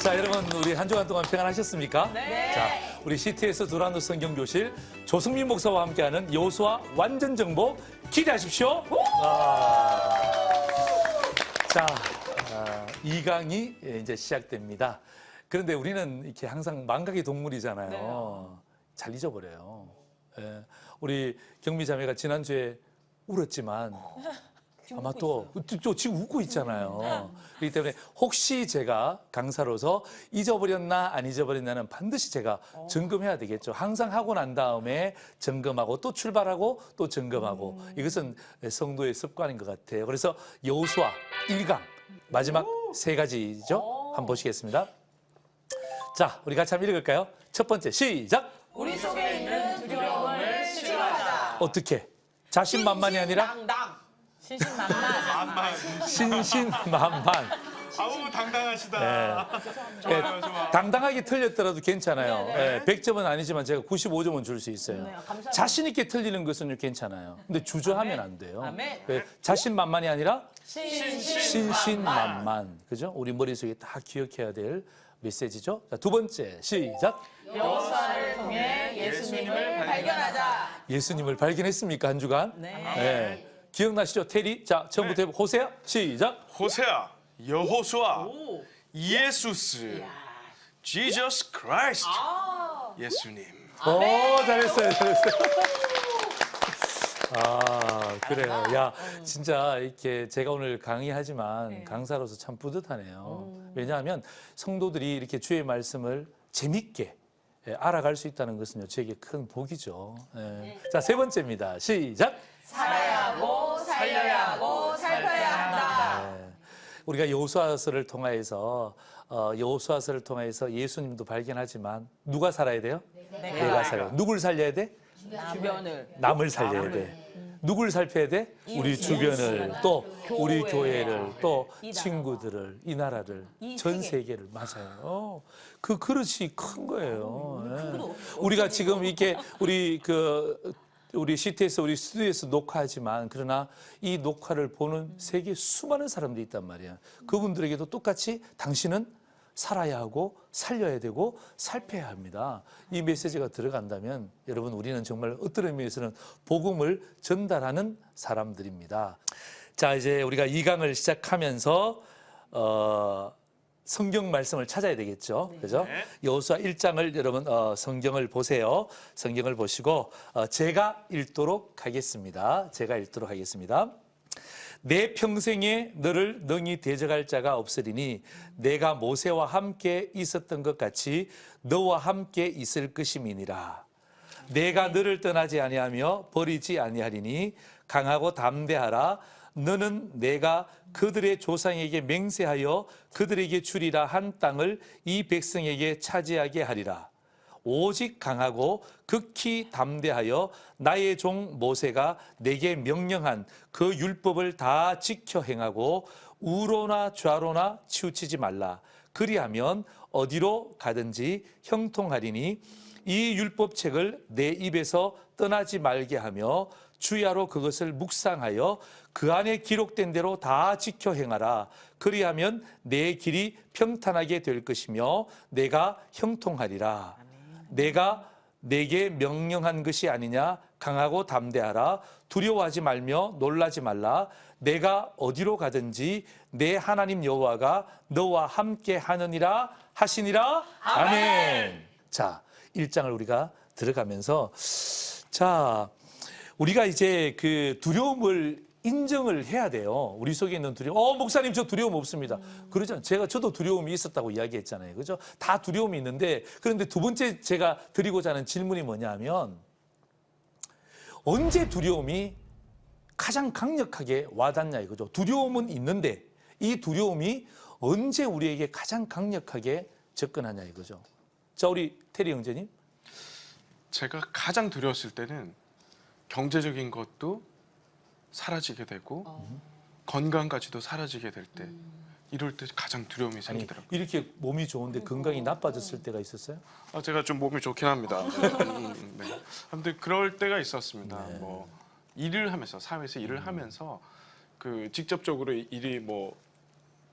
자, 여러분 우리 한 주간 동안 평안하셨습니까? 네. 자, 우리 CTS 두란노 성경교실 조승민 목사와 함께하는 여호수아 완전 정복 기대하십시오. 자, 2강이 이제 시작됩니다. 그런데 우리는 이렇게 항상 망각의 동물이잖아요. 네. 잘 잊어버려요. 예, 우리 경미 자매가 지난주에 울었지만 아마 또 지금 웃고 있잖아요. 그렇기 때문에 혹시 제가 강사로서 잊어버렸나 안 잊어버렸나는 반드시 제가 점검해야 되겠죠. 항상 하고 난 다음에 점검하고 또 출발하고 또 점검하고 이것은 성도의 습관인 것 같아요. 그래서 여호수아 1강 마지막 세 가지죠. 한번 보시겠습니다. 자, 우리 같이 한번 읽을까요? 첫 번째 시작. 우리 속에 있는 두려움을 치유하자. 어떻게? 자신만만이 아니라 당당. 신신만만. 신신만만. 아우 당당하시다. 예, 좋아. 당당하게 틀렸더라도 괜찮아요. 네. 예, 100점은 아니지만 제가 95점은 줄 수 있어요. 네, 감사합니다. 자신 있게 틀리는 것은 괜찮아요. 근데 주저하면 안 돼요. 아멘. 예, 자신만만이 아니라 신신만만. 신신만만. 그죠? 우리 머릿속에 딱 기억해야 될 메시지죠. 자, 두 번째 시작. 여호수아를 통해 예수님을 발견하자. 예수님을 발견했습니까? 한 주간? 네. 예. 기억나시죠? 테리? 자, 처음부터 해보 호세아 시작. 호세아, 여호수아, 예수스, Jesus Christ. 예수님. 잘했어요, 잘했어요. 그래요. 야, 진짜 이렇게 제가 오늘 강의하지만 강사로서 참 뿌듯하네요. 왜냐하면 성도들이 이렇게 주의 말씀을 재밌게 알아갈 수 있다는 것은요, 저에게 큰 복이죠. 예. 자, 세 번째입니다. 시작. 살아야 하고 살려야 하고 살펴야 한다. 우리가 여호수아서를 통해서 예수님도 발견하지만 누가 살아야 돼요? 내가 살아야 돼. 누굴 살려야 돼? 주변을. 남을 살려야 돼. 누굴 살펴야 돼? 우리 주변을, 또 우리 교회를, 또 친구들을, 이 나라를, 전 세계를. 맞아요. 그 그릇이 큰 거예요. 예. 우리가 지금 이렇게 우리 CTS, 우리 스튜디오에서 녹화하지만 그러나 이 녹화를 보는 세계 수많은 사람들이 있단 말이야. 그분들에게도 똑같이 당신은 살아야 하고 살려야 되고 살펴야 합니다. 이 메시지가 들어간다면 여러분 우리는 정말 어떤 의미에서는 복음을 전달하는 사람들입니다. 자, 이제 우리가 2강을 시작하면서 성경 말씀을 찾아야 되겠죠. 그죠? 여호수아 1장을 여러분 성경을 보세요. 성경을 보시고 제가 읽도록 하겠습니다. 내 평생에 너를 능히 대적할 자가 없으리니 내가 모세와 함께 있었던 것 같이 너와 함께 있을 것임이니라. 내가 너를 떠나지 아니하며 버리지 아니하리니 강하고 담대하라. 너는 내가 그들의 조상에게 맹세하여 그들에게 주리라 한 땅을 이 백성에게 차지하게 하리라. 오직 강하고 극히 담대하여 나의 종 모세가 내게 명령한 그 율법을 다 지켜 행하고 우로나 좌로나 치우치지 말라. 그리하면 어디로 가든지 형통하리니 이 율법책을 내 입에서 떠나지 말게 하며 주야로 그것을 묵상하여 그 안에 기록된 대로 다 지켜 행하라. 그리하면 내 길이 평탄하게 될 것이며 내가 형통하리라. 내가 내게 명령한 것이 아니냐. 강하고 담대하라. 두려워하지 말며 놀라지 말라. 내가 어디로 가든지 내 하나님 여호와가 너와 함께 하느니라 하시니라. 아멘. 자, 1장을 우리가 들어가면서 자, 우리가 이제 그 두려움을 인정을 해야 돼요. 우리 속에 있는 두려움. 목사님 저 두려움 없습니다. 그러잖아요. 저도 두려움이 있었다고 이야기했잖아요. 그죠? 다 두려움이 있는데 그런데 두 번째 제가 드리고자 하는 질문이 뭐냐면 언제 두려움이 가장 강력하게 와닿냐 이거죠. 두려움은 있는데 이 두려움이 언제 우리에게 가장 강력하게 접근하냐 이거죠. 자, 우리 테리 형제님. 제가 가장 두려웠을 때는 경제적인 것도 사라지게 되고 건강까지도 사라지게 될 때 이럴 때 가장 두려움이 아니, 생기더라고요. 이렇게 몸이 좋은데 건강이 나빠졌을 때가 있었어요? 제가 좀 몸이 좋긴 합니다. 네. 아무튼 그럴 때가 있었습니다. 뭐 일을 하면서 사회에서 일을 하면서 그 직접적으로 일이 뭐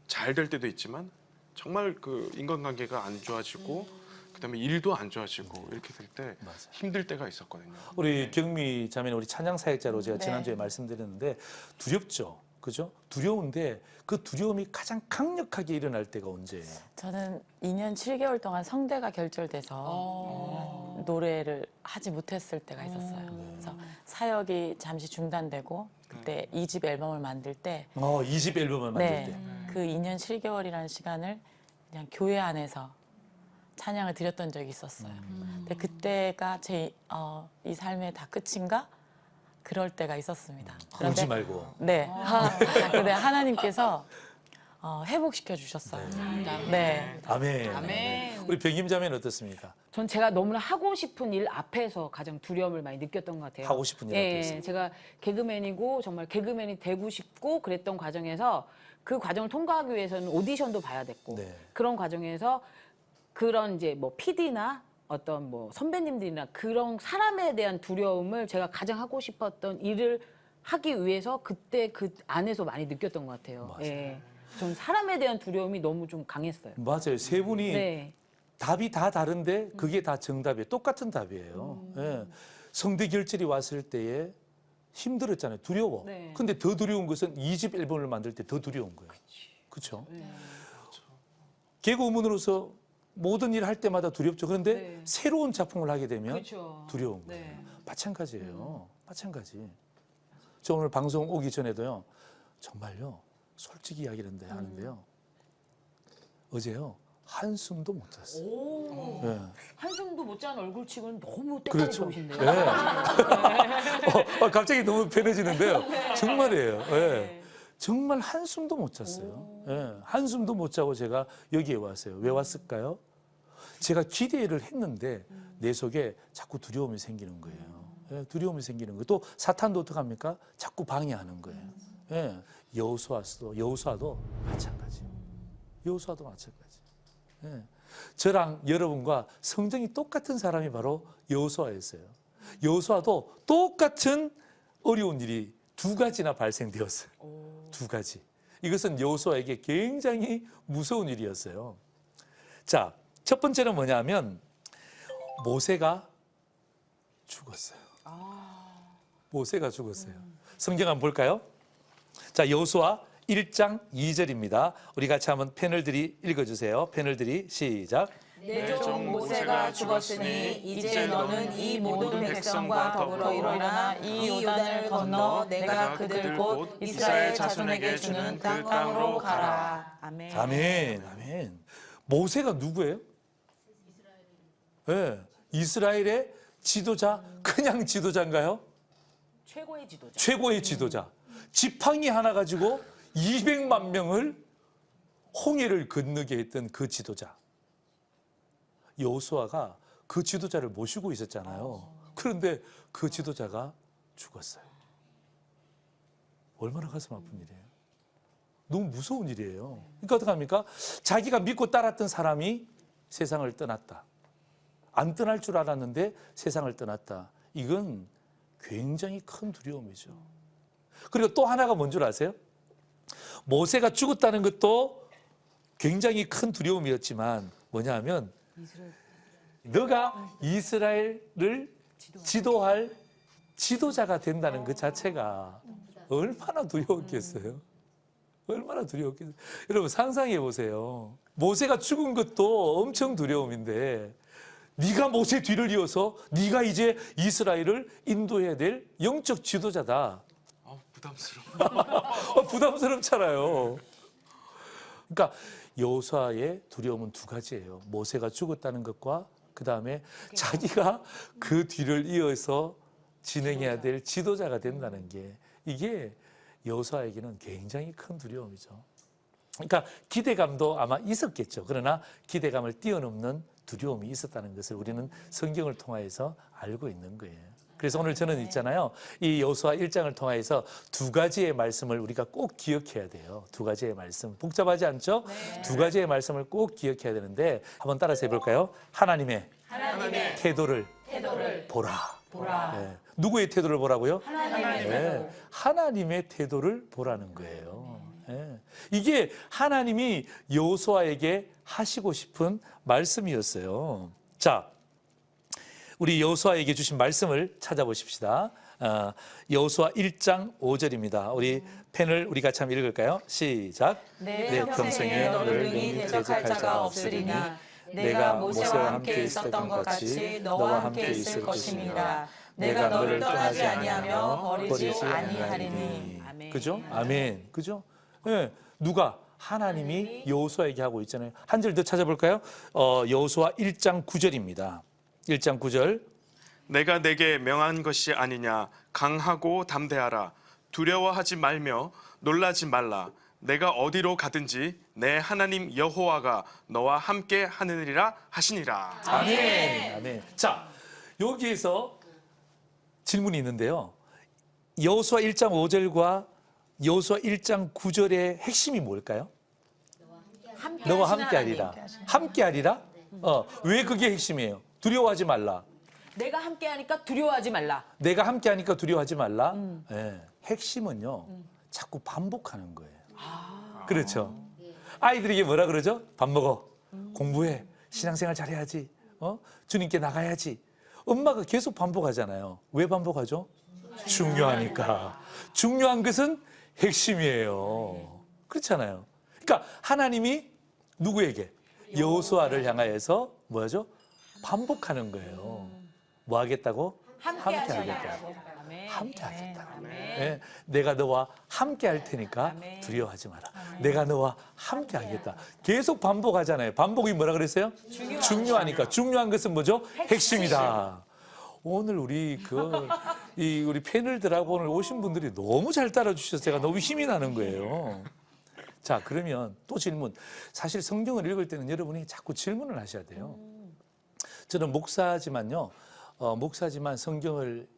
잘 될 때도 있지만 정말 그 인간관계가 안 좋아지고 그다음에 일도 안 좋아지고 이렇게 될 때 힘들 때가 있었거든요. 우리 경미 자매는 우리 찬양 사역자로 제가 네. 지난주에 말씀드렸는데 두렵죠. 그죠? 두려운데 그 두려움이 가장 강력하게 일어날 때가 언제예요? 저는 2년 7개월 동안 성대가 결절돼서 노래를 하지 못했을 때가 있었어요. 그래서 사역이 잠시 중단되고 그때 2집 앨범을 만들 때 2집 앨범을 만들 네, 때. 그 2년 7개월이라는 시간을 그냥 교회 안에서 찬양을 드렸던 적이 있었어요. 근데 그때가 제 이 삶의 다 끝인가? 그럴 때가 있었습니다. 울지 말고. 네. 근데 하나님께서 회복시켜 주셨어요. 네. 아멘. 아멘. 우리 병임 자매는 어떻습니까? 전 제가 너무나 하고 싶은 일 앞에서 가장 두려움을 많이 느꼈던 것 같아요. 하고 싶은 일 앞에서. 제가 개그맨이고 정말 개그맨이 되고 싶고 그랬던 과정에서 그 과정을 통과하기 위해서는 오디션도 봐야 됐고 네. 그런 과정에서 그런 이제 뭐 PD나 어떤 뭐 선배님들이나 그런 사람에 대한 두려움을 제가 가장 하고 싶었던 일을 하기 위해서 그때 그 안에서 많이 느꼈던 것 같아요. 맞아요. 예. 전 사람에 대한 두려움이 너무 좀 강했어요. 맞아요. 세 분이 네. 답이 다 다른데 그게 다 정답이에요. 똑같은 답이에요. 예. 성대 결절이 왔을 때에 힘들었잖아요. 두려워. 네. 근데 더 두려운 것은 2집 앨범을 만들 때 더 두려운 거예요. 그렇죠? 개그우먼으로서 모든 일을 할 때마다 두렵죠. 그런데 네. 새로운 작품을 하게 되면 그렇죠. 두려운 거예요. 네. 마찬가지예요. 마찬가지. 저 오늘 방송 오기 전에도요. 정말요. 솔직히 이야기를 하는데요. 어제요. 한숨도 못 잤어요. 오. 예. 한숨도 못 잔 얼굴치고는 너무 때깔이 그렇죠. 좋으신데요. 예. 갑자기 너무 편해지는데요. 정말이에요. 예. 정말 한숨도 못 잤어요. 예. 한숨도 못 자고 제가 여기에 왔어요. 왜 왔을까요? 제가 기대를 했는데 내 속에 자꾸 두려움이 생기는 거예요. 예. 두려움이 생기는 거예요. 또 사탄도 어떻게 합니까? 자꾸 방해하는 거예요. 예. 여호수아도 마찬가지예요. 여호수아도 마찬가지. 예. 저랑 여러분과 성정이 똑같은 사람이 바로 여호수아였어요. 여호수아도 똑같은 어려운 일이 두 가지나 발생되었어요. 두 가지. 이것은 여호수아에게 굉장히 무서운 일이었어요. 자, 첫 번째는 뭐냐면 모세가 죽었어요. 모세가 죽었어요. 성경 한번 볼까요? 자, 여호수아 1장 2절입니다. 우리 같이 한번 패널들이 읽어주세요. 패널들이 시작. 내 종 모세가 죽었으니 이제 너는 이 모든 백성과 더불어 일어나 이 요단을 건너 내가 그들 곧 이스라엘 자손에게 주는 그 땅으로 가라. 아멘. 아멘, 아멘. 모세가 누구예요? 네, 이스라엘의 지도자, 그냥 지도자인가요? 최고의 지도자. 최고의 지도자. 지팡이 하나 가지고 200만 명을 홍해를 건너게 했던 그 지도자. 여호수아가 그 지도자를 모시고 있었잖아요. 그런데 그 지도자가 죽었어요. 얼마나 가슴 아픈 일이에요. 너무 무서운 일이에요. 그러니까 어떡합니까? 자기가 믿고 따랐던 사람이 세상을 떠났다. 안 떠날 줄 알았는데 세상을 떠났다. 이건 굉장히 큰 두려움이죠. 그리고 또 하나가 뭔 줄 아세요? 모세가 죽었다는 것도 굉장히 큰 두려움이었지만 뭐냐 하면 너가 이스라엘을 지도할 지도자가 된다는 그 자체가 얼마나 두려웠겠어요? 얼마나 두려웠겠어요? 여러분 상상해 보세요. 모세가 죽은 것도 엄청 두려움인데 네가 모세 뒤를 이어서 네가 이제 이스라엘을 인도해야 될 영적 지도자다. 부담스러워. 부담스럽잖아요. 그러니까 여호수아의 두려움은 두 가지예요. 모세가 죽었다는 것과 그 다음에 자기가 그 뒤를 이어서 진행해야 될 지도자가 된다는 게 이게 여호수아에게는 굉장히 큰 두려움이죠. 그러니까 기대감도 아마 있었겠죠. 그러나 기대감을 뛰어넘는 두려움이 있었다는 것을 우리는 성경을 통해서 알고 있는 거예요. 그래서 오늘 저는 있잖아요. 이 여호수아 1장을 통해서 두 가지의 말씀을 우리가 꼭 기억해야 돼요. 두 가지의 말씀. 복잡하지 않죠? 네. 두 가지의 말씀을 꼭 기억해야 되는데 한번 따라서 해볼까요? 하나님의 태도를 보라. 네. 누구의 태도를 보라고요? 하나님의 네. 하나님의 태도를 보라는 거예요. 예. 이게 하나님이 여호수아에게 하시고 싶은 말씀이었어요. 자, 우리 여호수아에게 주신 말씀을 찾아보십시다. 여호수아 1장 5절입니다. 우리 펜을 우리 같이 한번 읽을까요? 시작. 내 평생에 너를 능히 대적할 자가 없으리니 내가 모세와 함께 있었던 것 같이 너와 함께 있을 것임이라. 내가 너를 떠나지 아니하며 버리지 아니하리니. 아멘. 그죠? 아멘. 그죠? 예. 누가? 하나님이 여호수아에게 하고 있잖아요. 한 절 더 찾아볼까요? 여호수아 1장 9절입니다. 1장 9절. 내가 내게 명한 것이 아니냐. 강하고 담대하라. 두려워하지 말며 놀라지 말라. 내가 어디로 가든지 내 하나님 여호와가 너와 함께 하느니라 하시니라. 아멘. 아멘. 자, 여기에서 질문이 있는데요. 여호수아 1장 5절과 여호수아 1장 9절의 핵심이 뭘까요? 너와 함께 하리라. 함께 하리라? 왜 그게 핵심이에요? 두려워하지 말라. 내가 함께 하니까 두려워하지 말라. 내가 함께 하니까 두려워하지 말라. 예, 핵심은요. 자꾸 반복하는 거예요. 그렇죠. 아이들에게 뭐라 그러죠? 밥 먹어. 공부해. 신앙생활 잘해야지. 주님께 나가야지. 엄마가 계속 반복하잖아요. 왜 반복하죠? 중요하니까. 중요한 것은 핵심이에요. 그렇잖아요. 그러니까 하나님이 누구에게? 여호수아를 향하여서 뭐죠? 반복하는 거예요. 뭐 하겠다고? 함께 하겠다고. 함께 하겠다고. 네, 내가 너와 함께 할 테니까 두려워하지 마라. 내가 너와 함께 하겠다. 계속 반복하잖아요. 반복이 뭐라 그랬어요? 중요하니까. 중요한 것은 뭐죠? 핵심이다. 오늘 우리 우리 패널들하고 오늘 오신 분들이 너무 잘 따라주셔서 제가 너무 힘이 나는 거예요. 자, 그러면 또 질문. 사실 성경을 읽을 때는 여러분이 자꾸 질문을 하셔야 돼요. 저는 목사지만 성경을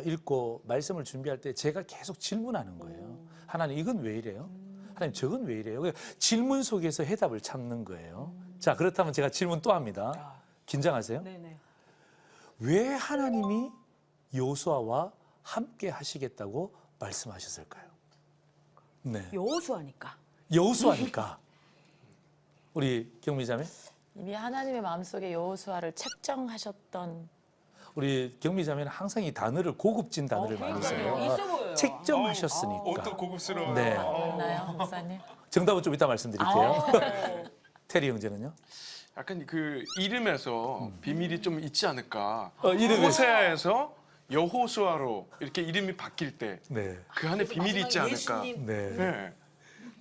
읽고 말씀을 준비할 때 제가 계속 질문하는 거예요. 하나님, 이건 왜 이래요? 하나님, 저건 왜 이래요? 질문 속에서 해답을 찾는 거예요. 자, 그렇다면 제가 질문 또 합니다. 긴장하세요. 네네. 왜 하나님이 여호수아와 함께 하시겠다고 말씀하셨을까요? 네. 여호수아니까. 여호수아니까. 우리 경미자매, 이미 하나님의 마음속에 여호수아를 책정하셨던 우리 경미자매는 항상 이 단어를 고급진 단어를 많이 써요. 있어 보여요. 책정하셨으니까. 또 고급스러워. 네. 맞나요, 목사님? 정답은 좀 이따 말씀드릴게요. 테리 형제는요? 약간 그 이름에서 비밀이 좀 있지 않을까. 이름에서. 호세아에서 여호수아로 이렇게 이름이 바뀔 때 그 네. 안에 비밀이 있지 않을까. 예수님. 네. 네.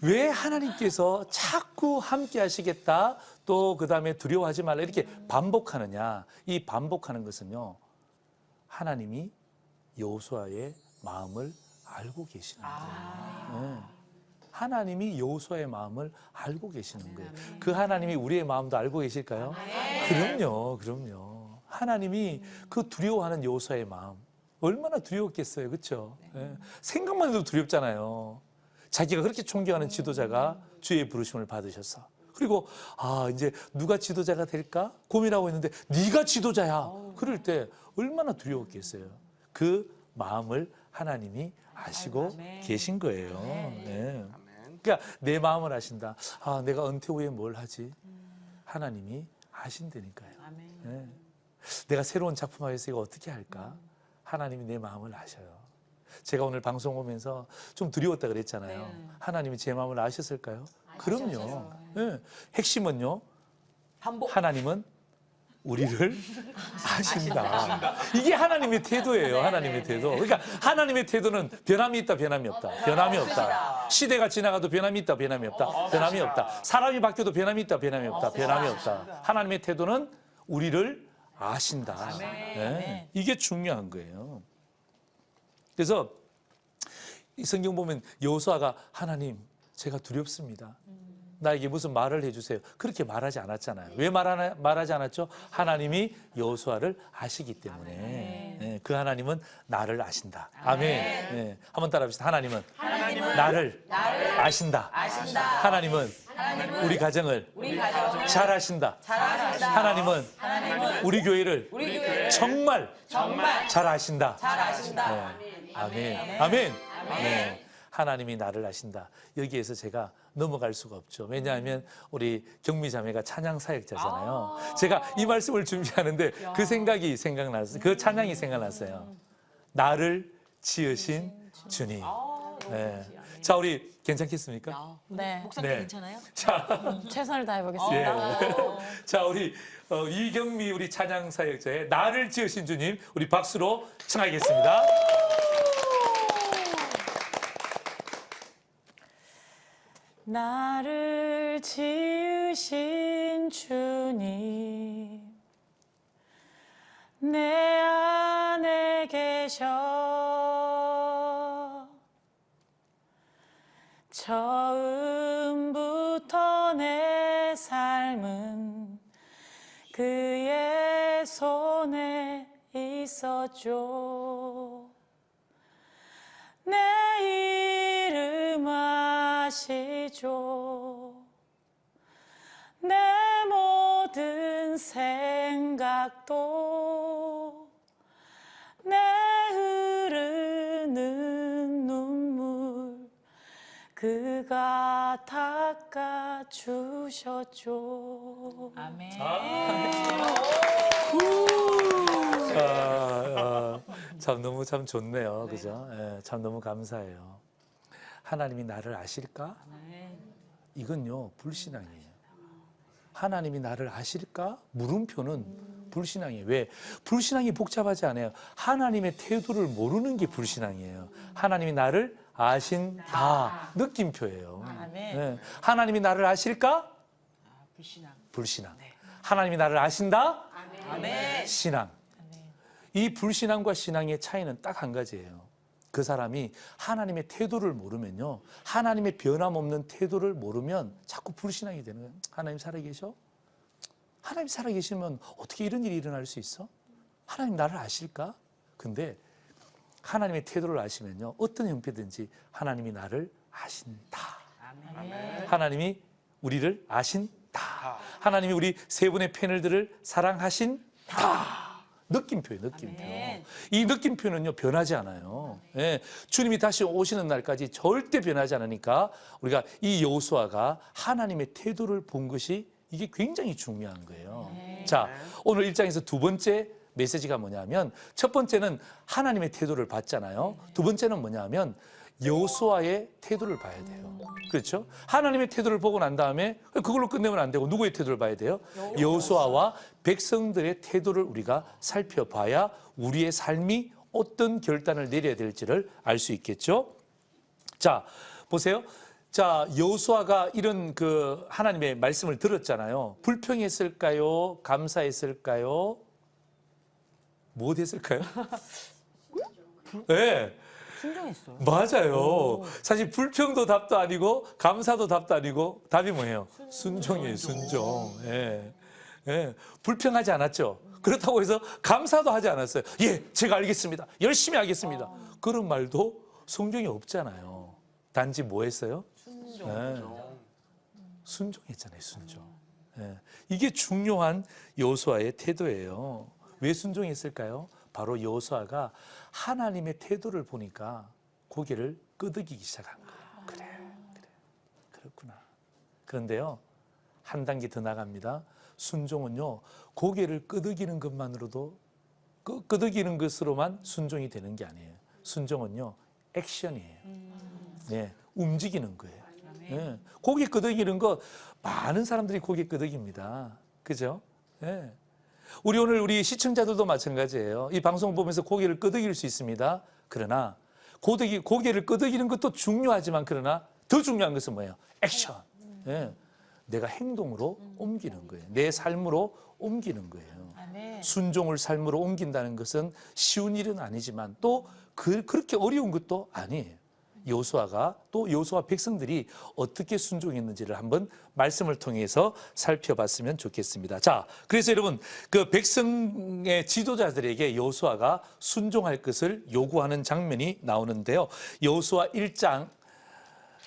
왜 하나님께서 자꾸 함께 하시겠다, 또 그다음에 두려워하지 말라 이렇게 반복하느냐. 이 반복하는 것은요, 하나님이 여호수아의 마음을 알고 계시는 거예요. 네. 하나님이 여호수아의 마음을 알고 계시는 거예요. 그 하나님이 우리의 마음도 알고 계실까요? 그럼요. 하나님이 그 두려워하는 여호수아의 마음 얼마나 두려웠겠어요, 그렇죠? 네. 생각만 해도 두렵잖아요. 자기가 그렇게 존경하는 지도자가 주의 부르심을 받으셨어. 그리고 이제 누가 지도자가 될까 고민하고 있는데 네가 지도자야. 그럴 때 얼마나 두려웠겠어요. 그 마음을 하나님이 아시고 계신 거예요. 네. 그러니까 내 마음을 아신다. 내가 은퇴 후에 뭘 하지? 하나님이 아신다니까요. 네. 내가 새로운 작품하여서 이거 어떻게 할까? 하나님이 내 마음을 아셔요. 제가 오늘 방송 오면서 좀 두려웠다 그랬잖아요. 하나님이 제 마음을 아셨을까요? 그럼요. 네. 핵심은요, 하나님은 우리를 아신다. 이게 하나님의 태도예요. 하나님의 태도. 그러니까 하나님의 태도는 변함이 있다, 변함이 없다. 변함이 없다. 시대가 지나가도 변함이 있다, 변함이 없다. 변함이 없다. 사람이 바뀌어도 변함이 있다, 변함이 없다. 변함이 없다. 하나님의 태도는 우리를 아신다. 네. 이게 중요한 거예요. 그래서 이 성경 보면 여호수아가 하나님, 제가 두렵습니다. 나에게 무슨 말을 해주세요. 그렇게 말하지 않았잖아요. 왜 말하지 않았죠? 하나님이 여호수아를 아시기 때문에. 네, 그 하나님은 나를 아신다. 아멘. 네, 한번 따라합시다. 하나님은 나를 아신다. 하나님은 우리 가정을 잘 아신다. 하나님은 우리 교회를 정말 잘 아신다. 네. 아멘. 아멘. 네. 하나님이 나를 아신다. 여기에서 제가 넘어갈 수가 없죠. 왜냐하면 우리 경미 자매가 찬양 사역자잖아요. 제가 이 말씀을 준비하는데 그 생각이 생각났어요. 그 찬양이 생각났어요. 나를 지으신 주님. 네. 자, 우리 괜찮겠습니까? 네, 목사님 네. 괜찮아요? 자, 최선을 다해보겠습니다. 예. 자, 우리 이경미 우리 찬양 사역자의 나를 지으신 주님 우리 박수로 청하겠습니다. 나를 지으신 주님 내 안에 계셔 처음부터 내 삶은 그의 손에 있었죠 내 이름 아시죠 내 모든 생각도 내 흐르는 눈물 그가 닦아주셨죠 아멘. 참 너무 참 좋네요. 그죠? 예, 참 너무 감사해요. 하나님이 나를 아실까? 이건요, 불신앙이에요. 하나님이 나를 아실까? 물음표는 불신앙이에요. 왜? 불신앙이 복잡하지 않아요. 하나님의 태도를 모르는 게 불신앙이에요. 하나님이 나를 아신다. 느낌표예요. 아멘. 예. 하나님이 나를 아실까? 불신앙. 불신앙. 하나님이 나를 아신다? 아멘. 신앙. 이 불신앙과 신앙의 차이는 딱 한 가지예요. 그 사람이 하나님의 태도를 모르면요. 하나님의 변함없는 태도를 모르면 자꾸 불신앙이 되는 거예요. 하나님 살아계셔? 하나님 살아계시면 어떻게 이런 일이 일어날 수 있어? 하나님 나를 아실까? 근데 하나님의 태도를 아시면요. 어떤 형태든지 하나님이 나를 아신다. 아멘. 하나님이 우리를 아신다. 하나님이 우리 세 분의 패널들을 사랑하신다. 느낌표예요, 느낌표. 아멘. 이 느낌표는요, 변하지 않아요. 예, 주님이 다시 오시는 날까지 절대 변하지 않으니까 우리가 이 여호수아가 하나님의 태도를 본 것이 이게 굉장히 중요한 거예요. 자, 오늘 1장에서 두 번째 메시지가 뭐냐면 첫 번째는 하나님의 태도를 봤잖아요. 두 번째는 뭐냐면 여호수아의 태도를 봐야 돼요. 그렇죠? 하나님의 태도를 보고 난 다음에 그걸로 끝내면 안 되고 누구의 태도를 봐야 돼요? 여호수아와 백성들의 태도를 우리가 살펴봐야 우리의 삶이 어떤 결단을 내려야 될지를 알 수 있겠죠? 자, 보세요. 자, 여호수아가 이런 그 하나님의 말씀을 들었잖아요. 불평했을까요? 감사했을까요? 뭐 됐을까요? 네. 순종했어요. 맞아요. 사실 불평도 답도 아니고 감사도 답도 아니고 답이 뭐예요? 순종이에요. 순종. 예. 예. 불평하지 않았죠. 그렇다고 해서 감사도 하지 않았어요. 예, 제가 알겠습니다. 열심히 하겠습니다. 그런 말도 성경에 없잖아요. 단지 뭐 했어요? 예. 순종했잖아요. 순종. 예. 이게 중요한 여호수아의 태도예요. 왜 순종했을까요? 바로 여호수아가 하나님의 태도를 보니까 고개를 끄덕이기 시작한 거예요. 그래, 그렇구나. 그런데요, 한 단계 더 나갑니다. 순종은요, 고개를 끄덕이는 것만으로도 끄덕이는 것으로만 순종이 되는 게 아니에요. 순종은요, 액션이에요. 네, 움직이는 거예요. 네, 고개 끄덕이는 거 많은 사람들이 고개 끄덕입니다. 그죠? 네. 우리 시청자들도 마찬가지예요. 이 방송 보면서 고개를 끄덕일 수 있습니다. 그러나 고개를 끄덕이는 것도 중요하지만 그러나 더 중요한 것은 뭐예요? 액션. 예. 내가 행동으로 옮기는 거예요. 내 삶으로 옮기는 거예요. 아멘. 순종을 삶으로 옮긴다는 것은 쉬운 일은 아니지만 또 그렇게 어려운 것도 아니에요. 여호수아가 또 여호수아 백성들이 어떻게 순종했는지를 한번 말씀을 통해서 살펴봤으면 좋겠습니다. 자, 그래서 여러분 그 백성의 지도자들에게 여호수아가 순종할 것을 요구하는 장면이 나오는데요. 여호수아 1장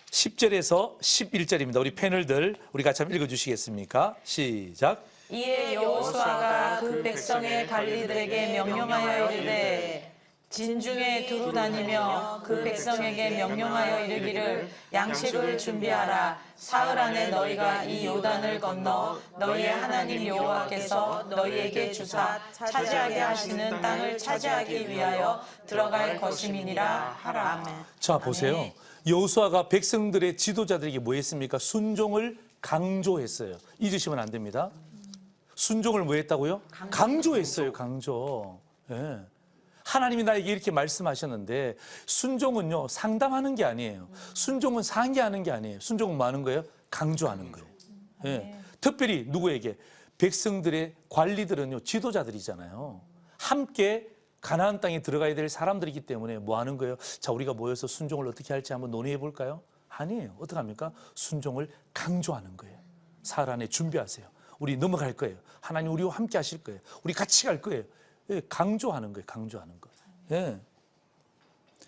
10절에서 11절입니다. 우리 패널들 우리 같이 한번 읽어주시겠습니까? 시작. 이에 여호수아가 그 백성의 관리들에게 명령하여 이르되 진중에 두루 다니며 그 백성에게 명령하여 이르기를 양식을 준비하라. 사흘 안에 너희가 이 요단을 건너 너희의 하나님 여호와께서 너희에게 주사 차지하게 하시는 땅을 차지하기 위하여 들어갈 것임이니라 하라. 아멘. 자, 보세요. 여호수아가 백성들의 지도자들에게 뭐 했습니까? 순종을 강조했어요. 잊으시면 안 됩니다. 순종을 뭐 했다고요? 강조했어요. 강조. 예. 하나님이 나에게 이렇게 말씀하셨는데 순종은요, 상담하는 게 아니에요. 순종은 상기하는 게 아니에요. 순종은 뭐 하는 거예요? 강조하는 거예요. 예. 특별히 누구에게? 백성들의 관리들은요, 지도자들이잖아요. 함께 가나안 땅에 들어가야 될 사람들이기 때문에 뭐 하는 거예요? 자, 우리가 모여서 순종을 어떻게 할지 한번 논의해 볼까요? 아니에요. 어떻게 합니까? 순종을 강조하는 거예요. 사흘 안에 준비하세요. 우리 넘어갈 거예요. 하나님 우리와 함께 하실 거예요. 우리 같이 갈 거예요. 예, 강조하는 거예요. 강조하는 거. 예.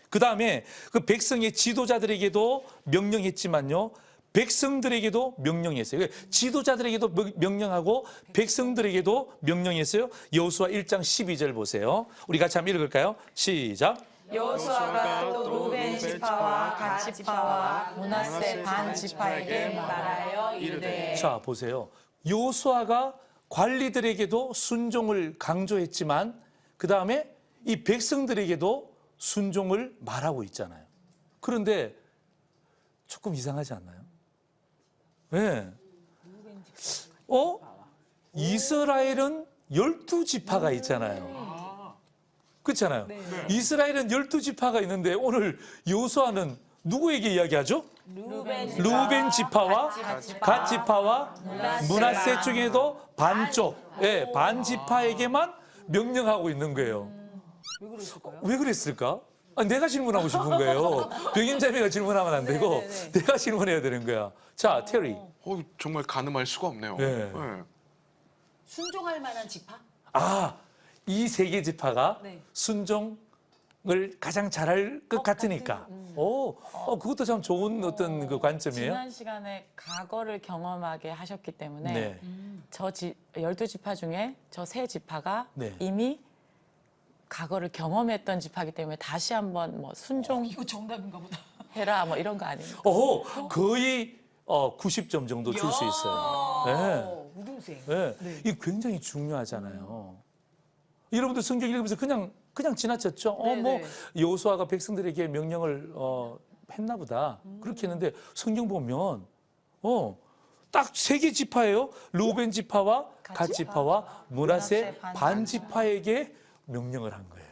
그 다음에 그 백성의 지도자들에게도 명령했지만요, 백성들에게도 명령했어요. 지도자들에게도 명령하고 백성들에게도 명령했어요. 여호수아 1장 12절 보세요. 우리 같이 한번 읽을까요? 시작. 여호수아가 또 루벤 지파와 갓 지파와 므낫세 반 지파에게 말하여 이르되. 자, 보세요. 여호수아가 관리들에게도 순종을 강조했지만 그 다음에 이 백성들에게도 순종을 말하고 있잖아요. 그런데 조금 이상하지 않나요? 네. 이스라엘은 12지파가 있잖아요. 그렇잖아요. 이스라엘은 12지파가 있는데 오늘 여호수아는 누구에게 이야기하죠? 루벤 지파와 갓 지파와 므낫세 중에도 반쪽, 예, 반 지파에게만 명령하고 있는 거예요. 왜 그랬을까? 아니, 내가 질문하고 싶은 거예요. 병임자매가 질문하면 안 되고 내가 질문해야 되는 거야. 자, 테리. 정말 가늠할 수가 없네요. 네. 네. 순종할 만한 지파? 아, 이 세 개 지파가 네. 순종을 가장 잘할 것 같으니까. 그것도 참 좋은 어떤 그 관점이에요. 지난 시간에 과거를 경험하게 하셨기 때문에 네. 저 12지파 중에 저 세 지파가 네. 이미 과거를 경험했던 지파이기 때문에 다시 한번 뭐 순종해라 이거 정답인가 보다. 뭐 이런 거 아닙니까? 거의 90점 정도 줄 수 있어요. 네. 우등생. 네. 이게 굉장히 중요하잖아요. 여러분들 성경 읽으면서 그냥 지나쳤죠. 뭐 여호수아가 백성들에게 명령을 했나 보다. 그렇게 했는데 성경 보면 딱 세 개 지파예요. 루벤 지파와 갓 지파와 므낫세 반 지파에게 명령을 한 거예요.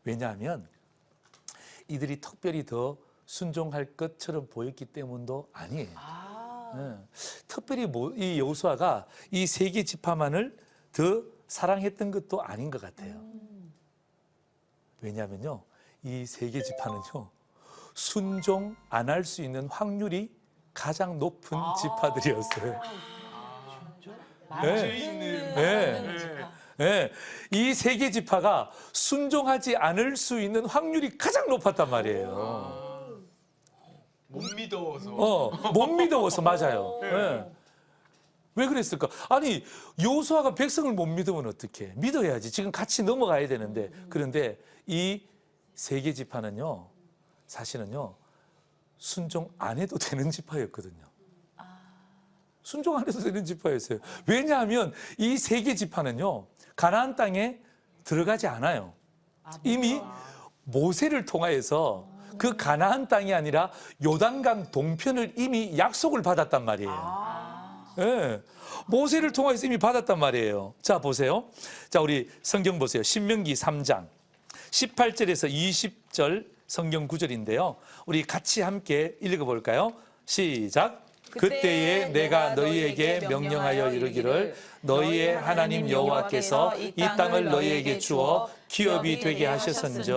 왜냐하면 이들이 특별히 더 순종할 것처럼 보였기 때문도 아니에요. 네. 특별히 이 여호수아가 이 세 개 지파만을 더 사랑했던 것도 아닌 것 같아요. 왜냐하면요, 이 세 개 지파는요, 순종 안 할 수 있는 확률이 가장 높은 지파들이었어요. 이 세 개 지파가 순종하지 않을 수 있는 확률이 가장 높았단 말이에요. 못 믿어서. 못 믿어서 맞아요. 네. 왜 그랬을까? 아니, 여호수아가 백성을 못 믿으면 어떡해? 믿어야지. 지금 같이 넘어가야 되는데. 그런데 이 세 개 지파는요, 사실은요, 순종 안 해도 되는 지파였거든요. 순종 안 해도 되는 지파였어요. 왜냐하면 이 세 개 지파는요, 가나안 땅에 들어가지 않아요. 이미 모세를 통하여서 그 가나안 땅이 아니라 요단강 동편을 이미 약속을 받았단 말이에요. 네. 모세를 통해서 이미 받았단 말이에요. 자, 보세요. 자, 우리 성경 보세요. 신명기 3장 18절에서 20절 성경 구절인데요. 우리 같이 함께 읽어볼까요? 시작. 그때에 내가 너희에게 명령하여 이르기를 너희의 하나님 여호와께서 이 땅을 너희에게 주어 기업이 되게 하셨은즉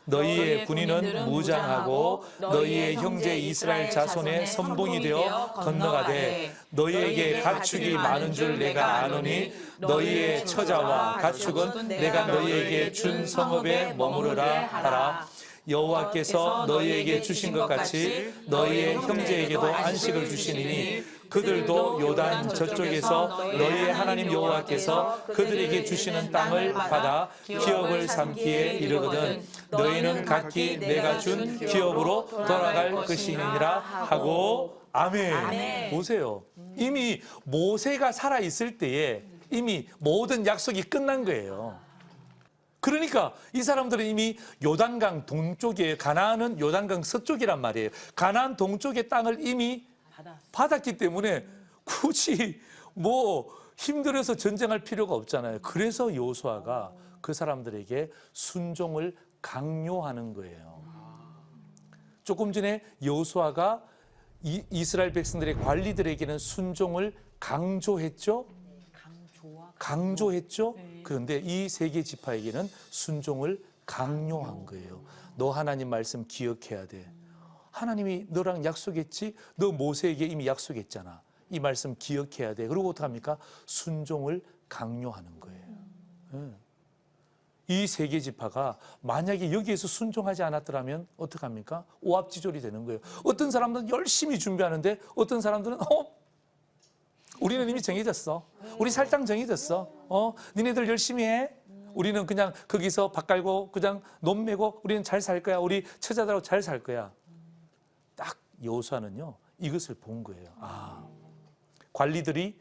너희의 군인은 무장하고 너희의 형제 이스라엘 자손의 선봉이 되어 건너가되 너희에게 가축이 많은 줄 내가 아노니 너희의 처자와 가축은 내가 너희에게 준 성읍에 머무르라 하라. 여호와께서 너희에게 주신 것 같이 너희의 형제에게도 안식을 주시니 그들도 요단 저쪽에서 너희의 하나님 여호와께서 그들에게 주시는 땅을 받아 기업을 삼기에 이르거든 너희는 각기 내가 준 기업으로 돌아갈 것이니라 하고 아멘. 보세요. 이미 모세가 살아 있을 때에 이미 모든 약속이 끝난 거예요. 그러니까 이 사람들은 이미 요단강 동쪽에 가나안은 요단강 서쪽이란 말이에요. 가나안 동쪽의 땅을 이미 받았기 때문에 굳이 뭐 힘들어서 전쟁할 필요가 없잖아요. 그래서 여호수아가 그 사람들에게 순종을 강요하는 거예요. 조금 전에 여호수아가 이스라엘 백성들의 관리들에게는 순종을 강조했죠. 강조했죠. 그런데 이 세 개 지파에게는 순종을 강요한 거예요. 너 하나님 말씀 기억해야 돼. 하나님이 너랑 약속했지. 너 모세에게 이미 약속했잖아. 이 말씀 기억해야 돼. 그리고 어떡합니까? 순종을 강요하는 거예요. 이 세 개 지파가 만약에 여기에서 순종하지 않았더라면 어떡합니까? 오합지졸이 되는 거예요. 어떤 사람들은 열심히 준비하는데 어떤 사람들은 우리는 이미 정해졌어. 우리 살짝 정해졌어. 니네들 열심히 해. 우리는 그냥 거기서 밥 갈고 그냥 논 메고 우리는 잘 살 거야. 우리 처자들하고 잘 살 거야. 딱 여호수아는요 이것을 본 거예요. 관리들이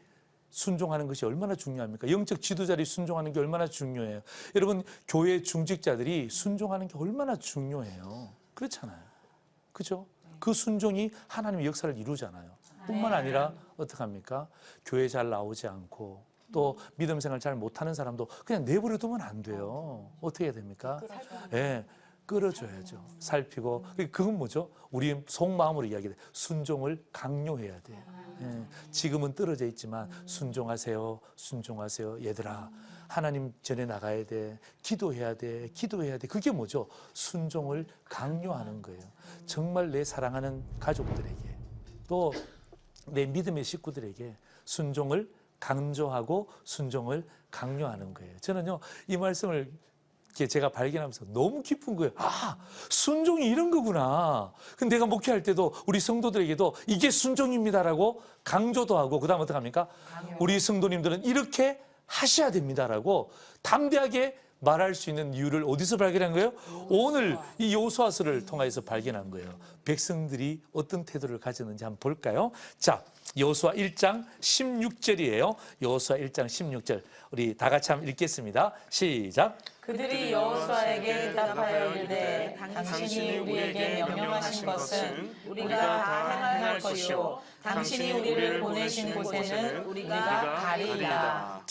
순종하는 것이 얼마나 중요합니까? 영적 지도자들이 순종하는 게 얼마나 중요해요. 여러분 교회 중직자들이 순종하는 게 얼마나 중요해요. 그렇잖아요. 그죠? 그 순종이 하나님의 역사를 이루잖아요. 뿐만 아니라 어떡합니까? 교회 잘 나오지 않고 또 믿음 생활 잘 못하는 사람도 그냥 내버려 두면 안 돼요. 어떻게 해야 됩니까? 예, 끌어줘야죠. 살피고. 그건 뭐죠? 우리 속마음으로 이야기해. 순종을 강요해야 돼. 예, 지금은 떨어져 있지만 순종하세요. 순종하세요. 얘들아. 하나님 전에 나가야 돼. 기도해야 돼. 기도해야 돼. 그게 뭐죠? 순종을 강요하는 거예요. 정말 내 사랑하는 가족들에게 또 내 믿음의 식구들에게 순종을 강조하고 순종을 강요하는 거예요. 저는요, 이 말씀을 제가 발견하면서 너무 기쁜 거예요. 순종이 이런 거구나. 근데 내가 목회할 때도 우리 성도들에게도 이게 순종입니다라고 강조도 하고 그다음 어떡합니까? 우리 성도님들은 이렇게 하셔야 됩니다라고 담대하게 말할 수 있는 이유를 어디서 발견한 거예요? 오늘 이 여호수아서를 통해서 발견한 거예요. 백성들이 어떤 태도를 가졌는지 한번 볼까요? 자, 여호수아 1장 16절이에요. 여호수아 1장 16절. 우리 다 같이 한번 읽겠습니다. 시작. 그들이 여호수아에게 대답하여 이르되 당신이 우리에게 명령하신 것은 우리가 다 행할 것이요 당신이 우리를 보내신 곳에는 우리가 가리이다.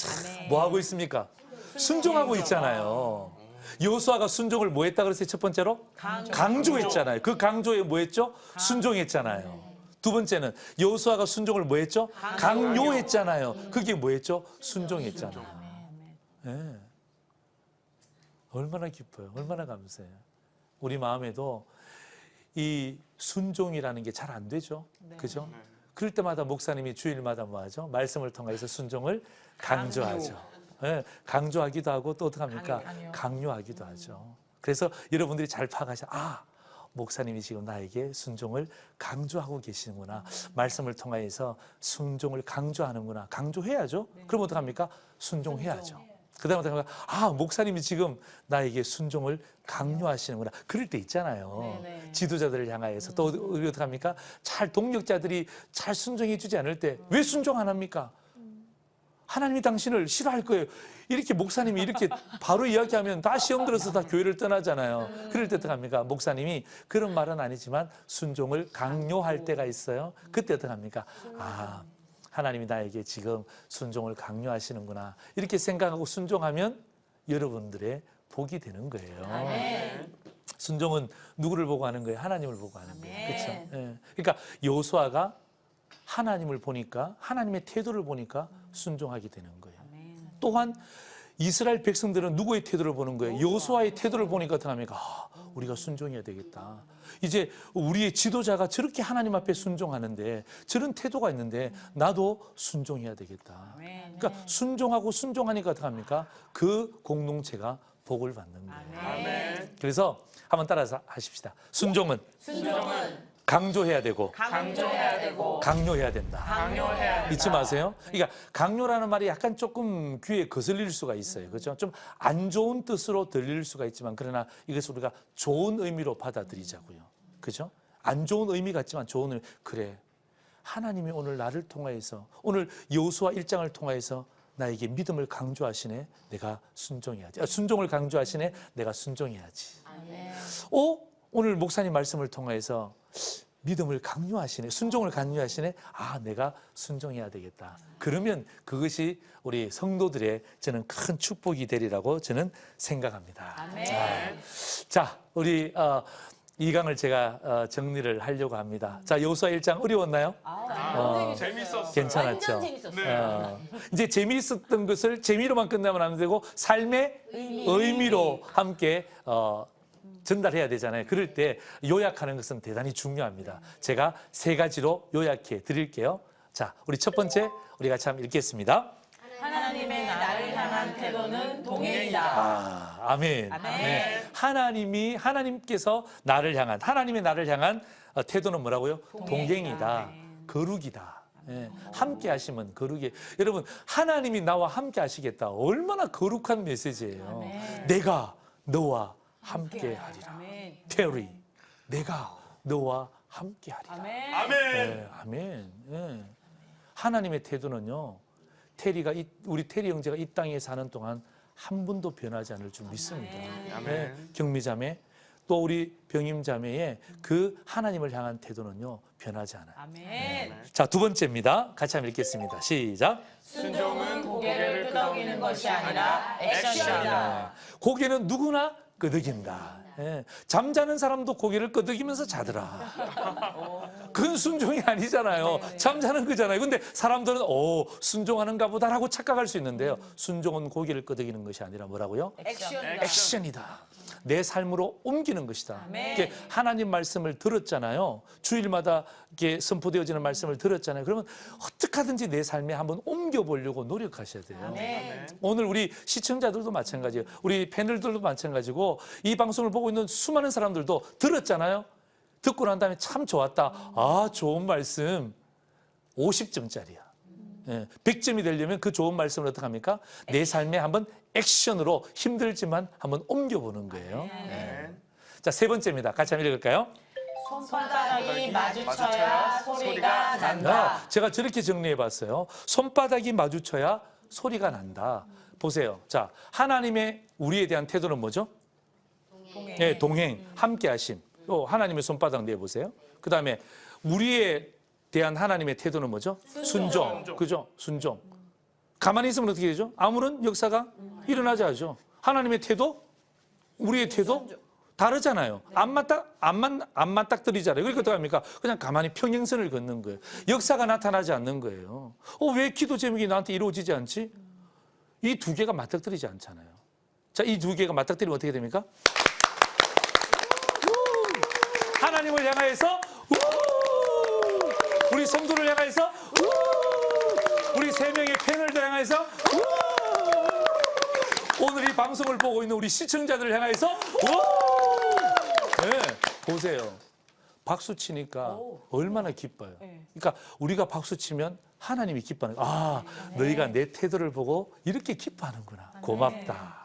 뭐 하고 있습니까? 순종하고 있잖아요. 여호수아가 순종을 뭐 했다 그랬어요? 첫 번째로? 강조했잖아요. 그 강조에 뭐 했죠? 순종했잖아요. 두 번째는 여호수아가 순종을 뭐 했죠? 강요했잖아요. 그게 뭐 했죠? 순종했잖아요. 네. 얼마나 기뻐요. 얼마나 감사해요. 우리 마음에도 이 순종이라는 게 잘 안 되죠. 그죠? 그럴 때마다 목사님이 주일마다 뭐 하죠? 말씀을 통해서 순종을 강조하죠. 네, 강조하기도 하고 또 어떡합니까? 강요하기도 하죠. 그래서 여러분들이 잘 파악하셔. 목사님이 지금 나에게 순종을 강조하고 계시는구나. 말씀을 통해서 순종을 강조하는구나. 강조해야죠. 그럼 어떡합니까? 순종해야죠. 그 다음에 어떡합니까? 목사님이 지금 나에게 순종을 강요하시는구나. 그럴 때 있잖아요. 지도자들을 향하여서 또 우리 어떡합니까? 잘 동력자들이 잘 순종해 주지 않을 때 왜 순종 안 합니까? 하나님이 당신을 싫어할 거예요. 이렇게 목사님이 이렇게 바로 이야기하면 다 시험 들어서 다 교회를 떠나잖아요. 그럴 때 어떡합니까? 목사님이 그런 말은 아니지만 순종을 강요할 때가 있어요. 그때 어떡합니까? 하나님이 나에게 지금 순종을 강요하시는구나. 이렇게 생각하고 순종하면 여러분들의 복이 되는 거예요. 순종은 누구를 보고 하는 거예요? 하나님을 보고 하는 거예요. 그렇죠? 예. 그러니까 여호수아가 하나님을 보니까 하나님의 태도를 보니까 순종하게 되는 거예요. 또한 이스라엘 백성들은 누구의 태도를 보는 거예요? 여호수아의 태도를 보니까 어떡합니까? 우리가 순종해야 되겠다. 이제 우리의 지도자가 저렇게 하나님 앞에 순종하는데 저런 태도가 있는데 나도 순종해야 되겠다. 그러니까 순종하고 순종하니까 어떡합니까? 그 공동체가 복을 받는 거예요. 그래서 한번 따라서 하십시다. 순종은 강조해야 되고 강조해야 되고 강요해야 된다. 강요해야 된다. 잊지 마세요. 그러니까 강요라는 말이 약간 조금 귀에 거슬릴 수가 있어요. 그렇죠? 좀 안 좋은 뜻으로 들릴 수가 있지만 그러나 이것을 우리가 좋은 의미로 받아들이자고요. 그죠? 안 좋은 의미 같지만 좋은 의미. 그래. 하나님이 오늘 나를 통하여서 오늘 여호수아 1장을 통하여서 나에게 믿음을 강조하시네. 내가 순종해야지. 순종을 강조하시네. 내가 순종해야지. 오늘 목사님 말씀을 통해서 믿음을 강요하시네. 순종을 강요하시네. 아, 내가 순종해야 되겠다. 그러면 그것이 우리 성도들의 저는 큰 축복이 되리라고 저는 생각합니다. 자, 우리 이 강을 제가 정리를 하려고 합니다. 자, 여호수아 1장 어려웠나요? 재밌었어요. 괜찮았죠? 완전 재밌었어요. 이제 재미있었던 것을 재미로만 끝나면 안 되고 삶의 의미로 함께 전달해야 되잖아요. 그럴 때 요약하는 것은 대단히 중요합니다. 제가 세 가지로 요약해 드릴게요. 자, 우리 첫 번째 우리 같이 한번 읽겠습니다. 하나님의 나를 향한 태도는 동행이다. 아멘. 네. 하나님께서 하나님의 나를 향한 태도는 뭐라고요? 동행이다. 거룩이다. 예, 함께 하시면 거룩이. 여러분, 하나님이 나와 함께 하시겠다. 얼마나 거룩한 메시지예요. 내가 너와 함께 하리라. 아멘. 테리, 내가 너와 함께 하리라. 아멘. 아멘. 네, 아멘. 예. 하나님의 태도는요. 우리 테리 형제가 이 땅에 사는 동안 한 번도 변하지 않을 줄 믿습니다. 아멘. 네, 경미자매 또 우리 병임자매의 그 하나님을 향한 태도는요 변하지 않아요. 아멘. 자, 두 번째입니다. 같이 한번 읽겠습니다. 시작. 순종은 고개를 끄덕이는 것이 아니라 액션이다. 고개는 누구나 끄덕인다. 예, 잠자는 사람도 고개를 끄덕이면서 자더라. 그건 순종이 아니잖아요. 잠자는 거잖아요. 근데 사람들은 순종하는가 보다라고 착각할 수 있는데요. 순종은 고개를 끄덕이는 것이 아니라 뭐라고요? 액션이다. 액션이다. 내 삶으로 옮기는 것이다. 아멘. 이렇게 하나님 말씀을 들었잖아요. 주일마다 이렇게 선포되어지는 말씀을 들었잖아요. 그러면 어떻게 하든지 내 삶에 한번 옮겨보려고 노력하셔야 돼요. 아멘. 오늘 우리 시청자들도 마찬가지예요. 우리 패널들도 마찬가지고 이 방송을 보고 있는 수많은 사람들도 들었잖아요. 듣고 난 다음에 참 좋았다. 아, 좋은 말씀. 50점짜리야. 100점이 되려면 그 좋은 말씀을 어떻게 합니까? 내 삶에 한번 액션으로 힘들지만 한번 옮겨보는 거예요. 자, 세 번째입니다. 같이 한번 읽을까요? 손바닥이 마주쳐야 소리가 난다. 제가 저렇게 정리해봤어요. 손바닥이 마주쳐야 소리가 난다. 보세요. 자, 하나님의 우리에 대한 태도는 뭐죠? 동행. 네, 동행, 함께하심. 또 하나님의 손바닥 내보세요. 그 다음에 우리에 대한 하나님의 태도는 뭐죠? 순종. 그죠? 순종. 가만히 있으면 어떻게 되죠? 아무런 역사가 일어나지 않죠. 하나님의 태도, 우리의 태도 다르잖아요. 안 맞닥뜨리잖아요. 그러니까 어떻게 합니까? 그냥 가만히 평행선을 걷는 거예요. 역사가 나타나지 않는 거예요. 왜 기도 제목이 나한테 이루어지지 않지? 이 두 개가 맞닥뜨리지 않잖아요. 자, 이 두 개가 맞닥뜨리면 어떻게 됩니까? 하나님을 향하여서 우리 성도를 향하여서 우리 세 명의 패널들 향하여서 오늘 이 방송을 보고 있는 우리 시청자들을 향하여서 네, 보세요. 박수 치니까 얼마나 기뻐요. 그러니까 우리가 박수 치면 하나님이 기뻐하는 거예요. 아, 너희가 내 태도를 보고 이렇게 기뻐하는구나. 고맙다.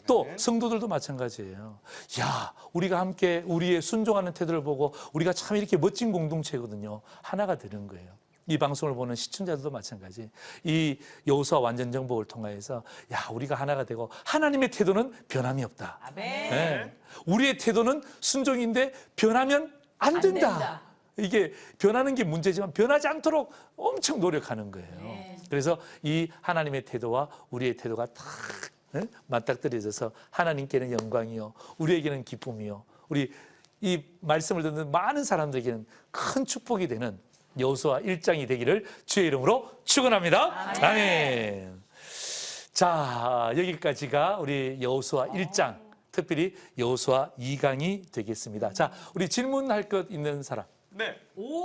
또 성도들도 마찬가지예요. 야, 우리가 함께 우리의 순종하는 태도를 보고 우리가 참 이렇게 멋진 공동체거든요. 하나가 되는 거예요. 이 방송을 보는 시청자들도 마찬가지. 이 여호수아 완전 정복을 통하여서 야, 우리가 하나가 되고 하나님의 태도는 변함이 없다. 아멘. 네. 우리의 태도는 순종인데 변하면 안 된다. 이게 변하는 게 문제지만 변하지 않도록 엄청 노력하는 거예요. 그래서 이 하나님의 태도와 우리의 태도가 딱 맞닥뜨려져서 하나님께는 영광이요, 우리에게는 기쁨이요, 우리 이 말씀을 듣는 많은 사람들에게는 큰 축복이 되는 여호수아 1장이 되기를 주의 이름으로 축원합니다. 아멘. 자, 여기까지가 우리 여호수아 1장, 특별히 여호수아 2강이 되겠습니다. 자, 우리 질문할 것 있는 사람. 네.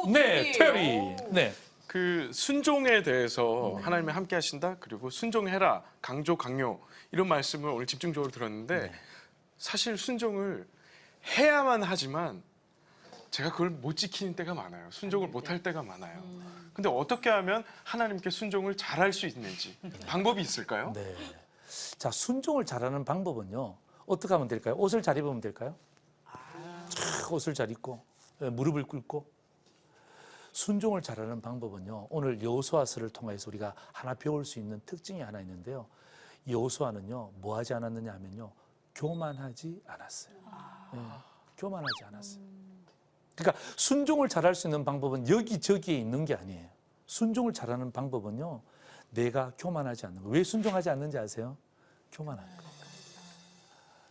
네, 테리. 네. 그 순종에 대해서 하나님이 함께 하신다. 그리고 순종해라. 강조, 강요. 이런 말씀을 오늘 집중적으로 들었는데 사실 순종을 해야만 하지만 제가 그걸 못 지키는 때가 많아요. 순종을 못 할 때가 많아요. 근데 어떻게 하면 하나님께 순종을 잘할 수 있는지 방법이 있을까요? 네. 자, 순종을 잘하는 방법은요. 어떻게 하면 될까요? 옷을 잘 입으면 될까요? 촥 옷을 잘 입고 무릎을 꿇고. 순종을 잘하는 방법은요. 오늘 여호수아서를 통해서 우리가 하나 배울 수 있는 특징이 하나 있는데요. 여호수아는요. 뭐 하지 않았느냐 하면요. 교만하지 않았어요. 네, 교만하지 않았어요. 그러니까 순종을 잘할 수 있는 방법은 여기저기에 있는 게 아니에요. 순종을 잘하는 방법은요. 내가 교만하지 않는 거. 왜 순종하지 않는지 아세요? 교만하니까.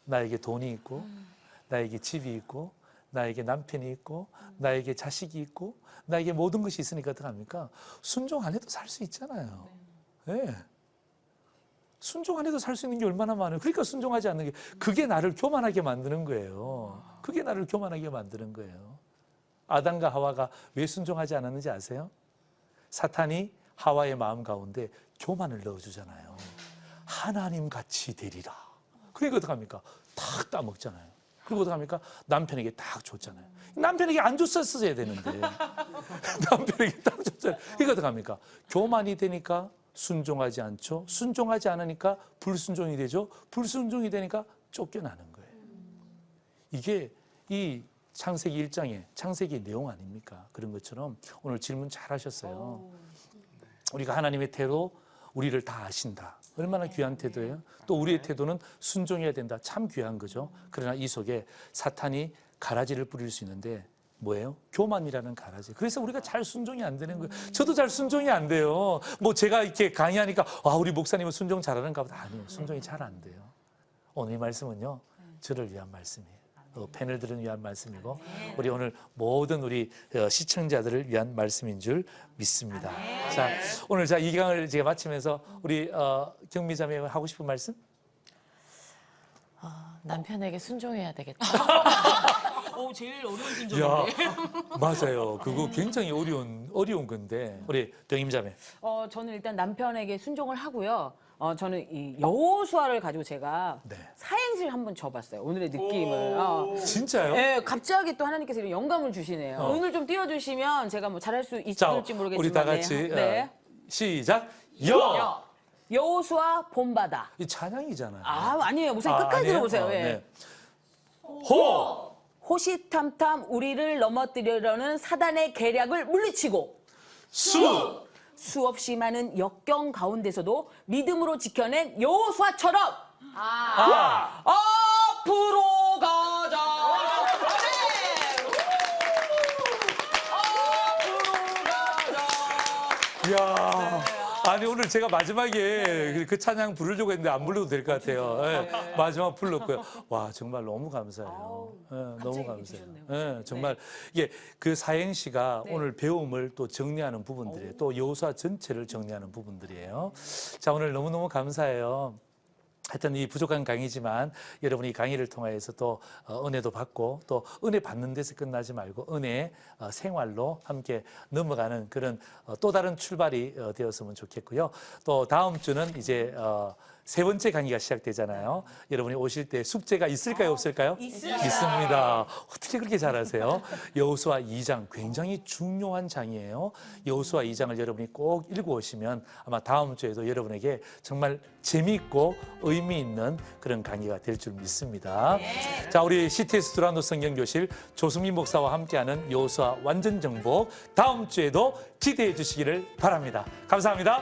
나에게 돈이 있고 나에게 집이 있고 나에게 남편이 있고 나에게 자식이 있고 나에게 모든 것이 있으니까 어떡합니까? 순종 안 해도 살 수 있잖아요. 네. 순종 안 해도 살 수 있는 게 얼마나 많아요. 그러니까 순종하지 않는 게 그게 나를 교만하게 만드는 거예요. 그게 나를 교만하게 만드는 거예요. 아담과 하와가 왜 순종하지 않았는지 아세요? 사탄이 하와의 마음 가운데 교만을 넣어주잖아요. 하나님 같이 되리라. 그러니까 어떡합니까? 탁 따먹잖아요. 그리고 어떡합니까? 남편에게 딱 줬잖아요. 남편에게 안 줬었어야 되는데 남편에게 딱 줬잖아요. 그러니까 어떡합니까? 교만이 되니까 순종하지 않죠. 순종하지 않으니까 불순종이 되죠. 불순종이 되니까 쫓겨나는 거예요. 이게 이 창세기 1장의 창세기 내용 아닙니까? 그런 것처럼 오늘 질문 잘 하셨어요. 우리가 하나님의 태도, 우리를 다 아신다. 얼마나 귀한 태도예요? 또 우리의 태도는 순종해야 된다. 참 귀한 거죠. 그러나 이 속에 사탄이 가라지를 뿌릴 수 있는데 뭐예요? 교만이라는 가라지. 그래서 우리가 잘 순종이 안 되는 거예요. 저도 잘 순종이 안 돼요. 뭐 제가 이렇게 강의하니까 우리 목사님은 순종 잘하는가 보다. 아니에요. 순종이 잘 안 돼요. 오늘 이 말씀은요. 저를 위한 말씀이에요. 패널들을 위한 말씀이고 우리 오늘 모든 우리 시청자들을 위한 말씀인 줄 믿습니다. 자, 오늘 이 강을 제가 마치면서 우리 경미자매 하고 싶은 말씀? 남편에게 순종해야 되겠다. 제일 어려운 야, 순종인데. 맞아요. 그거 굉장히 어려운 건데 우리 병임자매. 저는 일단 남편에게 순종을 하고요. 저는 이 여호수아를 가지고 제가 네. 사행시를 한번 줘봤어요. 오늘의 느낌을. 진짜요? 네, 갑자기 또 하나님께서 이런 영감을 주시네요. 오늘 좀 띄워주시면 제가 뭐 잘할 수 자, 있을지 모르겠지만. 우리 다 같이 네. 시작. 여호수아 봄바다. 이 찬양이잖아요. 아니에요. 목사님 끝까지 아니에요? 들어보세요. 예. 네. 호 호시탐탐 우리를 넘어뜨리려는 사단의 계략을 물리치고 수 수없이 많은 역경 가운데서도 믿음으로 지켜낸 여호수아처럼 앞으로 가자. 야, 아니 오늘 제가 마지막에 그 찬양 부르려고 했는데 안 불러도 될 것 같아요. 예, 마지막 불렀고요. 와 정말 너무 감사해요. 예, 너무 감사해요. 예, 정말 이게 그 사행시가 오늘 배움을 또 정리하는 부분들이에요. 또 여호수아 전체를 정리하는 부분들이에요. 자 오늘 너무너무 감사해요. 하여튼 이 부족한 강의지만 여러분이 강의를 통해서 또 은혜도 받고 또 은혜 받는 데서 끝나지 말고 은혜 생활로 함께 넘어가는 그런 또 다른 출발이 되었으면 좋겠고요. 또 다음 주는 이제 세 번째 강의가 시작되잖아요. 여러분이 오실 때 숙제가 있을까요, 없을까요? 있습니다. 어떻게 그렇게 잘하세요? 여호수아 2장 굉장히 중요한 장이에요. 여호수아 2장을 여러분이 꼭 읽어오시면 아마 다음 주에도 여러분에게 정말 재미있고 의미 있는 그런 강의가 될 줄 믿습니다. 자, 우리 CTS 두란노 성경교실 조승민 목사와 함께하는 여호수아 완전 정복 다음 주에도 기대해 주시기를 바랍니다. 감사합니다.